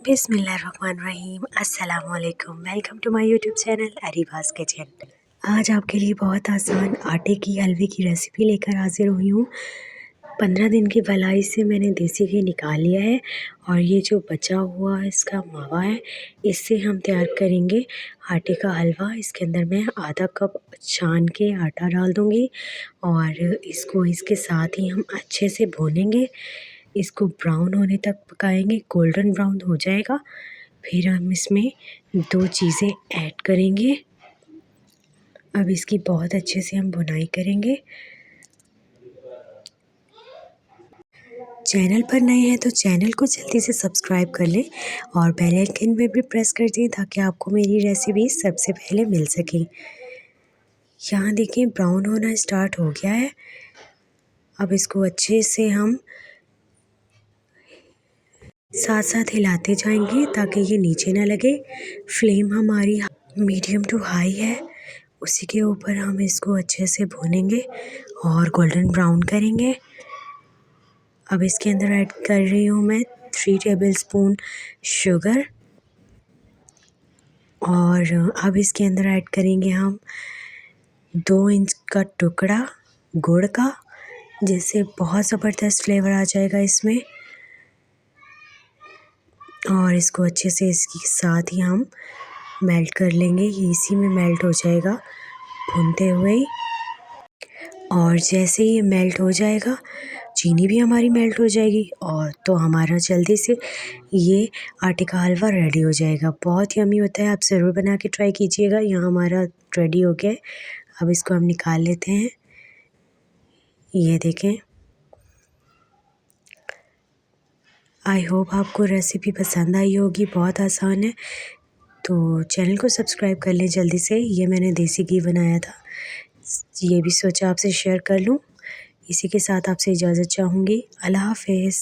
बिस्मिल्लाहिर्रहमानिर्रहीम। अस्सलामुअलैकुम। Welcome to my YouTube channel Areeba's kitchen. आज आपके लिए बहुत आसान आटे की हलवे की रेसिपी लेकर हाज़िर हुई हूँ। 15 दिन की भलाई से मैंने देसी घी निकाल लिया है और ये जो बचा हुआ इसका मावा है, इससे हम तैयार करेंगे आटे का हलवा। इसके अंदर मैं आधा कप छान के आटा डाल दूँगी और इसको इसके साथ ही हम अच्छे से भूनेंगे। इसको ब्राउन होने तक पकाएंगे, गोल्डन ब्राउन हो जाएगा। फिर हम इसमें 2 चीज़ें ऐड करेंगे। अब इसकी बहुत अच्छे से हम भुनाई करेंगे। चैनल पर नए हैं तो चैनल को जल्दी से सब्सक्राइब कर लें और बेल आइकन में भी प्रेस कर दें ताकि आपको मेरी रेसिपी सबसे पहले मिल सके। यहाँ देखिए ब्राउन होना स्टार्ट हो गया है। अब इसको अच्छे से हम साथ साथ हिलाते जाएंगे ताकि ये नीचे ना लगे। फ्लेम हमारी मीडियम टू हाई है। उसी के ऊपर हम इसको अच्छे से भूनेंगे और गोल्डन ब्राउन करेंगे। अब इसके अंदर ऐड कर रही हूँ मैं 3 टेबलस्पून शुगर और अब इसके अंदर ऐड करेंगे हम 2 इंच का टुकड़ा गुड़ का, जिससे बहुत ज़बरदस्त फ्लेवर आ जाएगा इसमें। और इसको अच्छे से इसके साथ ही हम मेल्ट कर लेंगे। ये इसी में मेल्ट हो जाएगा भूनते हुए। और जैसे ये मेल्ट हो जाएगा, चीनी भी हमारी मेल्ट हो जाएगी और तो हमारा जल्दी से ये आटे का हलवा रेडी हो जाएगा। बहुत यम्मी होता है, आप ज़रूर बना के ट्राई कीजिएगा। यहाँ हमारा रेडी हो गया है। अब इसको हम निकाल लेते हैं। ये देखें। आई होप आपको रेसिपी पसंद आई होगी। बहुत आसान है, तो चैनल को सब्सक्राइब कर लें जल्दी से। ये मैंने देसी घी बनाया था, ये भी सोचा आपसे शेयर कर लूँ। इसी के साथ आपसे इजाज़त चाहूँगी। अल्लाह हाफ़िज़।